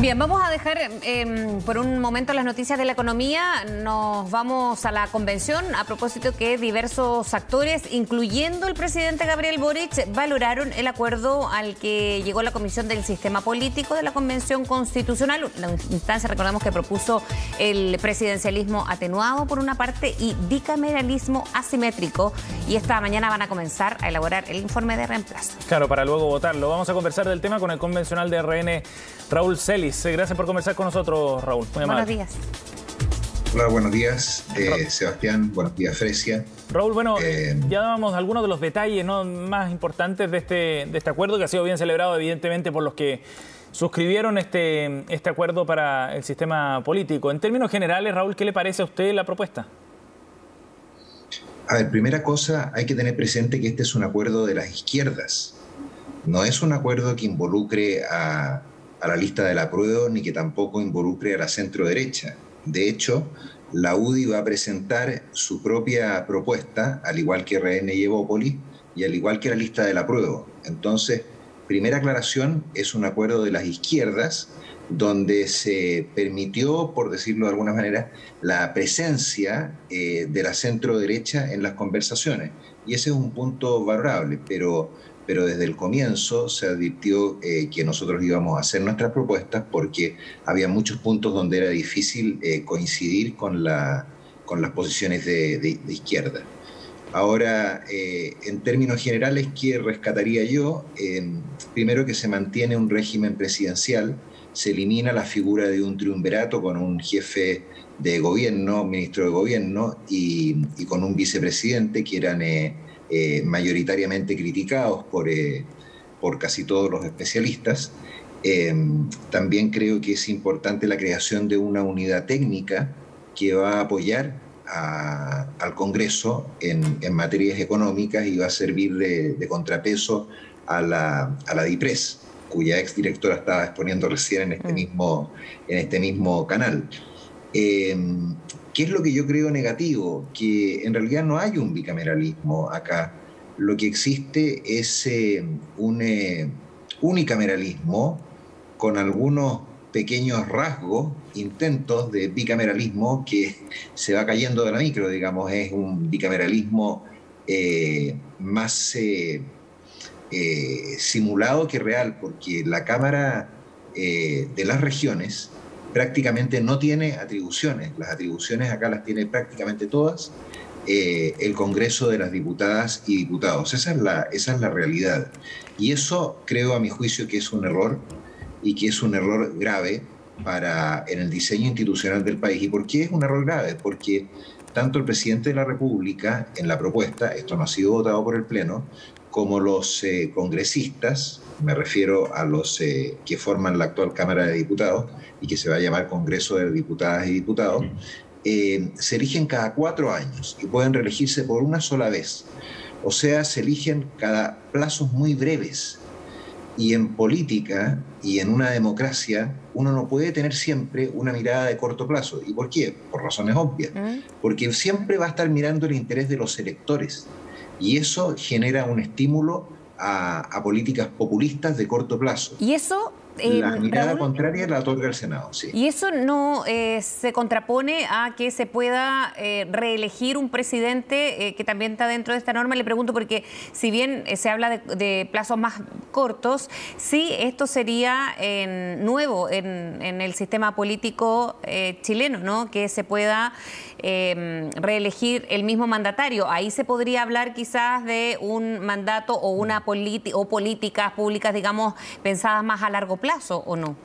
Bien, vamos a dejar por un momento las noticias de la economía. Nos vamos a la convención a propósito que diversos actores, incluyendo el presidente Gabriel Boric, valoraron el acuerdo al que llegó la Comisión del Sistema Político de la Convención Constitucional, la instancia, recordamos, que propuso el presidencialismo atenuado por una parte y bicameralismo asimétrico. Y esta mañana van a comenzar a elaborar el informe de reemplazo. Claro, para luego votarlo. Vamos a conversar del tema con el convencional de RN, Raúl Celis. Gracias por conversar con nosotros, Raúl. Muy amable. Buenos días. Hola, buenos días, Sebastián. Buenos días, Fresia. Raúl, bueno, ya dábamos algunos de los detalles, ¿no?, más importantes de este acuerdo, que ha sido bien celebrado, evidentemente, por los que suscribieron este acuerdo para el sistema político. En términos generales, Raúl, ¿qué le parece a usted la propuesta? A ver, primera cosa, hay que tener presente que este es un acuerdo de las izquierdas. No es un acuerdo que involucre a la lista del apruebo, ni que tampoco involucre a la centro-derecha. De hecho, la UDI va a presentar su propia propuesta, al igual que RN y Evópolis, y al igual que la lista del apruebo. Entonces, primera aclaración, es un acuerdo de las izquierdas, donde se permitió, por decirlo de alguna manera, la presencia de la centro-derecha en las conversaciones. Y ese es un punto valorable, pero desde el comienzo se advirtió que nosotros íbamos a hacer nuestras propuestas porque había muchos puntos donde era difícil coincidir con las posiciones de izquierda. Ahora, en términos generales, ¿qué rescataría yo? Primero, que se mantiene un régimen presidencial, se elimina la figura de un triunvirato con un jefe de gobierno, ministro de gobierno, y con un vicepresidente que eran mayoritariamente criticados por casi todos los especialistas. También creo que es importante la creación de una unidad técnica que va a apoyar al Congreso en materias económicas y va a servir de contrapeso a la DIPRES, cuya exdirectora estaba exponiendo recién en este mismo canal. ¿Qué es lo que yo creo negativo? Que en realidad no hay un bicameralismo acá. Lo que existe es un unicameralismo con algunos pequeños rasgos, intentos de bicameralismo que se va cayendo de la micro, digamos. Es un bicameralismo más simulado que real, porque la Cámara de las Regiones prácticamente no tiene atribuciones. Las atribuciones acá las tiene prácticamente todas el Congreso de las Diputadas y Diputados. Esa es la realidad. Y eso creo, a mi juicio, que es un error, y que es un error grave en el diseño institucional del país. ¿Y por qué es un error grave? Porque tanto el presidente de la República, en la propuesta, esto no ha sido votado por el Pleno, como los congresistas, me refiero a los que forman la actual Cámara de Diputados y que se va a llamar Congreso de Diputadas y Diputados, se eligen cada 4 años y pueden reelegirse por una sola vez. O sea, se eligen cada plazos muy breves. Y en política y en una democracia uno no puede tener siempre una mirada de corto plazo. ¿Y por qué? Por razones obvias. Porque siempre va a estar mirando el interés de los electores. Y eso genera un estímulo a políticas populistas de corto plazo. Y eso, la mirada Raúl, contraria la otorga el Senado, sí. ¿Y eso no se contrapone a que se pueda reelegir un presidente que también está dentro de esta norma? Le pregunto porque si bien se habla de plazos más cortos, sí, esto sería nuevo en el sistema político chileno, ¿no? Que se pueda reelegir el mismo mandatario. Ahí se podría hablar quizás de un mandato o o políticas públicas, digamos, pensadas más a largo plazo, ¿o no?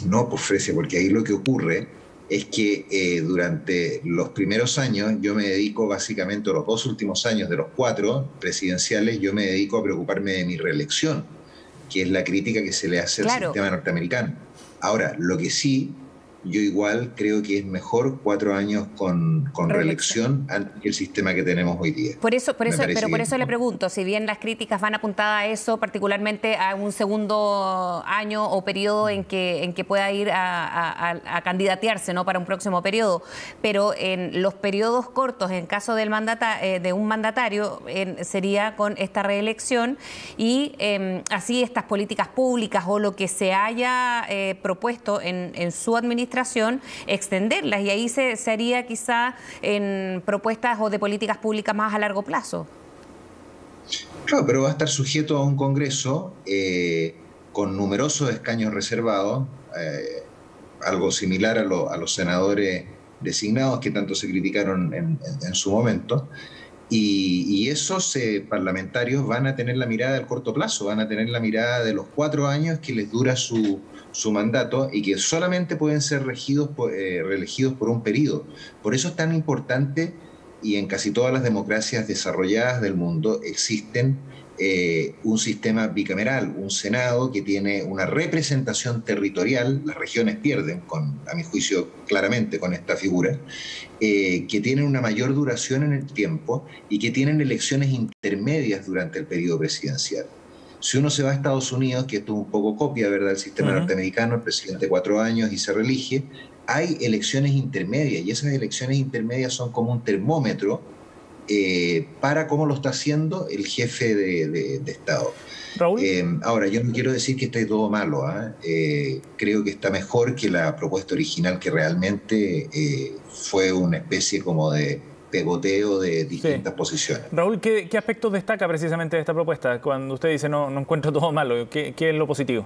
No, pues Frecia, porque ahí lo que ocurre es que durante los primeros años yo me dedico básicamente, los 2 últimos años de los 4 presidenciales, yo me dedico a preocuparme de mi reelección, que es la crítica que se le hace al sistema norteamericano. Ahora, lo que sí yo igual creo que es mejor 4 años con reelección antes que el sistema que tenemos hoy día. Por eso le pregunto, si bien las críticas van apuntadas a eso, particularmente a un segundo año o periodo en que pueda ir a candidatearse, ¿no?, para un próximo periodo, pero en los periodos cortos, en caso de un mandatario, sería con esta reelección y así estas políticas públicas o lo que se haya propuesto en su administración, extenderlas, y ahí se haría quizá en propuestas o de políticas públicas más a largo plazo. Claro, pero va a estar sujeto a un Congreso con numerosos escaños reservados, algo similar a los senadores designados que tanto se criticaron en su momento. Y esos parlamentarios van a tener la mirada del corto plazo, van a tener la mirada de los 4 años que les dura su mandato y que solamente pueden ser reelegidos por un periodo. Por eso es tan importante, y en casi todas las democracias desarrolladas del mundo existen un sistema bicameral, un Senado que tiene una representación territorial. Las regiones pierden, a mi juicio, claramente con esta figura, que tienen una mayor duración en el tiempo y que tienen elecciones intermedias durante el periodo presidencial. Si uno se va a Estados Unidos, que esto es un poco copia, ¿verdad?, del sistema norteamericano, el presidente 4 años y se reelige, hay elecciones intermedias, y esas elecciones intermedias son como un termómetro para cómo lo está haciendo el jefe de Estado. Raúl. Ahora, yo no quiero decir que esté todo malo, creo que está mejor que la propuesta original, que realmente fue una especie como de pegoteo de distintas posiciones. Raúl, ¿qué aspectos destaca precisamente de esta propuesta? Cuando usted dice no encuentro todo malo, ¿qué es lo positivo?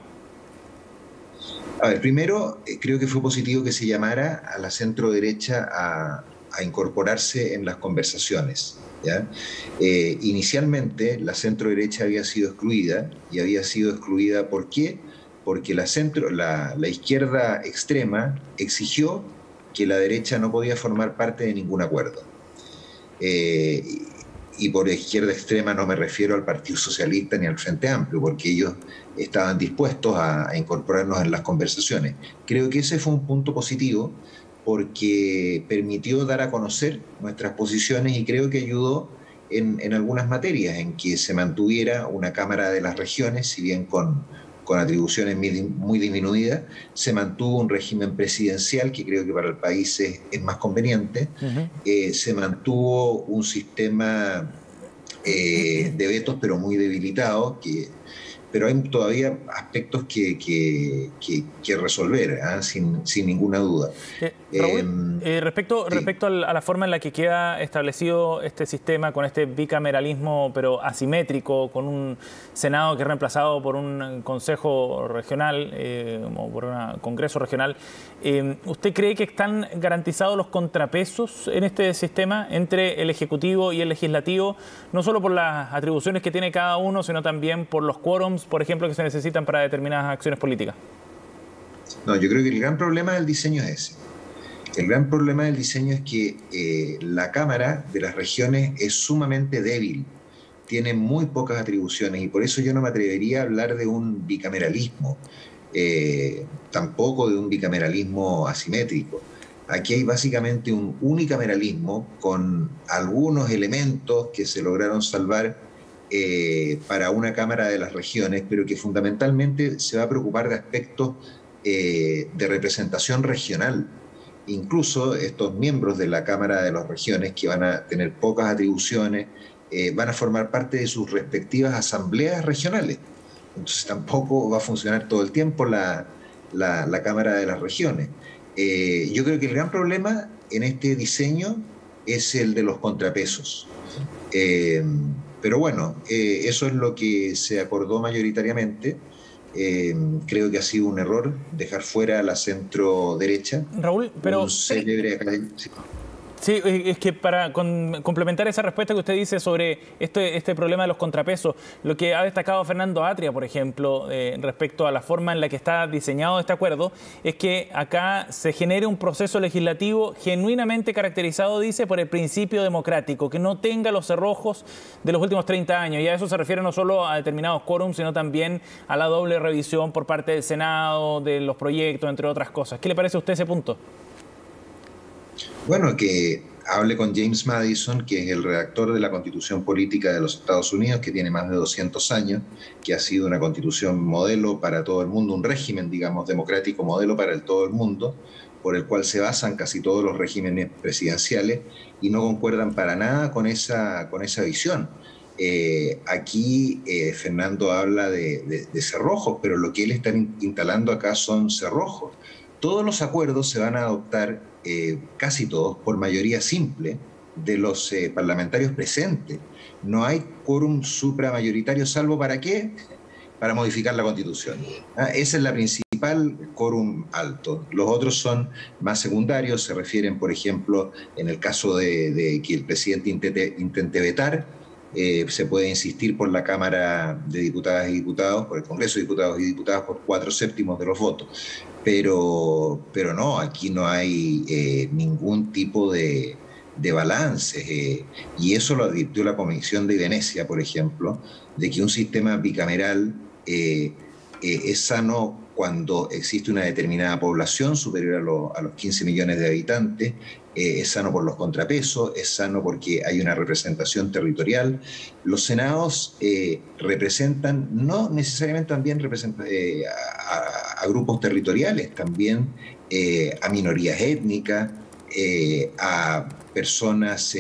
A ver, primero, creo que fue positivo que se llamara a la centro derecha a incorporarse en las conversaciones, ¿ya? Inicialmente la centro derecha había sido excluida, y había sido excluida ¿por qué? Porque la izquierda extrema exigió que la derecha no podía formar parte de ningún acuerdo. Y por izquierda extrema no me refiero al Partido Socialista ni al Frente Amplio, porque ellos estaban dispuestos a incorporarnos en las conversaciones. Creo que ese fue un punto positivo, porque permitió dar a conocer nuestras posiciones, y creo que ayudó en algunas materias, en que se mantuviera una Cámara de las Regiones, si bien con atribuciones muy disminuidas, se mantuvo un régimen presidencial que creo que para el país es más conveniente, se mantuvo un sistema de vetos pero muy debilitado, pero hay todavía aspectos que resolver, sin ninguna duda. Raúl, respecto a la forma en la que queda establecido este sistema, con este bicameralismo pero asimétrico, con un Senado que es reemplazado por un Consejo Regional o por un Congreso Regional, ¿usted cree que están garantizados los contrapesos en este sistema entre el Ejecutivo y el Legislativo, no solo por las atribuciones que tiene cada uno, sino también por los quórums, por ejemplo, que se necesitan para determinadas acciones políticas? No, yo creo que el gran problema del diseño es ese. El gran problema del diseño es que la Cámara de las Regiones es sumamente débil, tiene muy pocas atribuciones, y por eso yo no me atrevería a hablar de un bicameralismo, tampoco de un bicameralismo asimétrico. Aquí hay básicamente un unicameralismo con algunos elementos que se lograron salvar para una Cámara de las Regiones, pero que fundamentalmente se va a preocupar de aspectos de representación regional. Incluso estos miembros de la Cámara de las Regiones, que van a tener pocas atribuciones, van a formar parte de sus respectivas asambleas regionales. Entonces tampoco va a funcionar todo el tiempo la Cámara de las Regiones. Yo creo que el gran problema en este diseño es el de los contrapesos. Pero bueno, eso es lo que se acordó mayoritariamente. Creo que ha sido un error dejar fuera a la centro derecha. Raúl, pero... Un célebre académico. Sí, es que para complementar esa respuesta que usted dice sobre este problema de los contrapesos, lo que ha destacado Fernando Atria, por ejemplo, respecto a la forma en la que está diseñado este acuerdo, es que acá se genere un proceso legislativo genuinamente caracterizado, dice, por el principio democrático, que no tenga los cerrojos de los últimos 30 años. Y a eso se refiere no solo a determinados quórums, sino también a la doble revisión por parte del Senado, de los proyectos, entre otras cosas. ¿Qué le parece a usted ese punto? Bueno, que hable con James Madison, que es el redactor de la Constitución Política de los Estados Unidos, que tiene más de 200 años, que ha sido una constitución modelo para todo el mundo, un régimen, digamos, democrático modelo para todo el mundo, por el cual se basan casi todos los regímenes presidenciales y no concuerdan para nada con esa visión. Aquí Fernando habla de cerrojos, pero lo que él está instalando acá son cerrojos. Todos los acuerdos se van a adoptar, casi todos, por mayoría simple de los parlamentarios presentes. No hay quórum supramayoritario, salvo ¿para qué? Para modificar la Constitución. Esa es la principal quórum alto. Los otros son más secundarios, se refieren, por ejemplo, en el caso de que el presidente intente vetar, se puede insistir por la Cámara de Diputadas y Diputados, por el Congreso de Diputados y Diputadas, por 4/7 de los votos. Pero no, aquí no hay ningún tipo de balance. Y eso lo advirtió la Comisión de Venecia, por ejemplo, de que un sistema bicameral es sano cuando existe una determinada población superior a los 15 millones de habitantes, es sano por los contrapesos, es sano porque hay una representación territorial. Los senados representan, no necesariamente también a grupos territoriales, también a minorías étnicas, a personas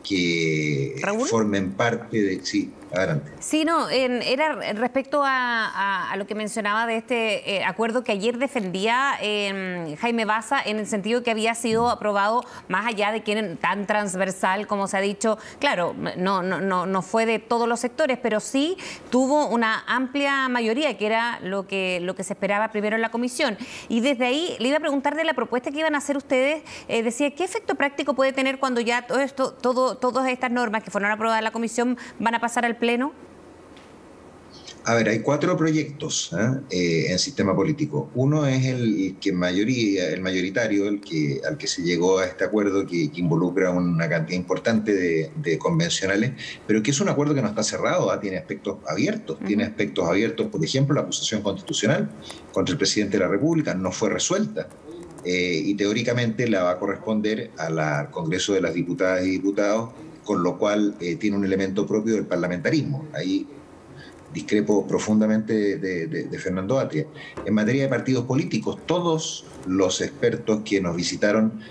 que formen parte de... Sí, adelante. Sí, no, era respecto a lo que mencionaba de este acuerdo que ayer defendía Jaime Baza, en el sentido que había sido aprobado más allá de que era tan transversal como se ha dicho. Claro, no fue de todos los sectores, pero sí tuvo una amplia mayoría, que era lo que se esperaba primero en la comisión. Y desde ahí le iba a preguntar de la propuesta que iban a hacer ustedes. Decía, ¿qué efecto práctico puede tener cuando ya todas estas normas que fueron aprobadas en la comisión van a pasar al Pleno? A ver, hay 4 proyectos en sistema político. Uno es el mayoritario, al que se llegó a este acuerdo, que involucra una cantidad importante de convencionales, pero que es un acuerdo que no está cerrado, tiene aspectos abiertos. Tiene aspectos abiertos, por ejemplo, la acusación constitucional contra el presidente de la República no fue resuelta. Y teóricamente la va a corresponder al Congreso de las Diputadas y Diputados, con lo cual tiene un elemento propio del parlamentarismo. Ahí discrepo profundamente de Fernando Atria. En materia de partidos políticos, todos los expertos que nos visitaron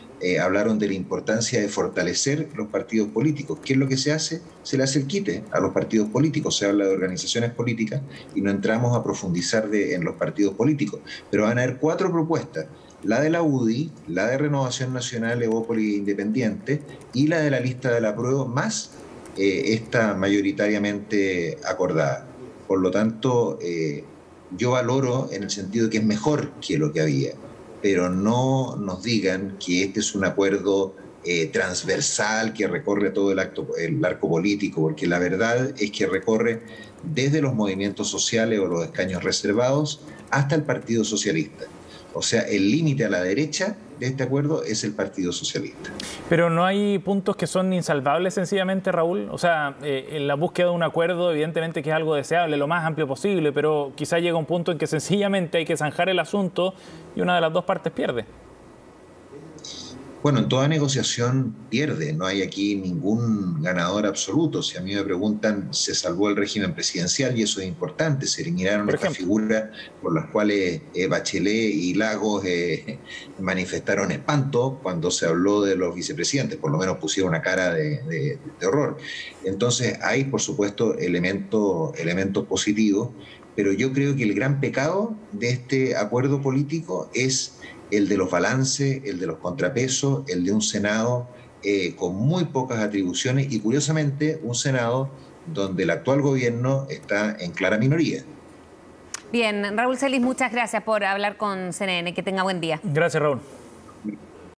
hablaron de la importancia de fortalecer los partidos políticos. ¿Qué es lo que se hace? Se le hace el quite a los partidos políticos. Se habla de organizaciones políticas y no entramos a profundizar en los partidos políticos. Pero van a haber 4 propuestas. La de la UDI, la de Renovación Nacional, Evópolis Independiente y la de la lista del apruebo, más esta mayoritariamente acordada. Por lo tanto, yo valoro en el sentido de que es mejor que lo que había, pero no nos digan que este es un acuerdo transversal que recorre todo el arco político, porque la verdad es que recorre desde los movimientos sociales o los escaños reservados hasta el Partido Socialista. O sea, el límite a la derecha de este acuerdo es el Partido Socialista. Pero no hay puntos que son insalvables sencillamente, Raúl. O sea, en la búsqueda de un acuerdo, evidentemente que es algo deseable, lo más amplio posible, pero quizá llega un punto en que sencillamente hay que zanjar el asunto y una de las dos partes pierde. Bueno, en toda negociación pierde, no hay aquí ningún ganador absoluto. Si a mí me preguntan, se salvó el régimen presidencial y eso es importante, se eliminaron estas figuras por las cuales Bachelet y Lagos manifestaron espanto cuando se habló de los vicepresidentes, por lo menos pusieron una cara de horror. Entonces hay, por supuesto, elementos positivos, pero yo creo que el gran pecado de este acuerdo político es el de los balances, el de los contrapesos, el de un Senado con muy pocas atribuciones y, curiosamente, un Senado donde el actual gobierno está en clara minoría. Bien, Raúl Celis, muchas gracias por hablar con CNN. Que tenga buen día. Gracias, Raúl.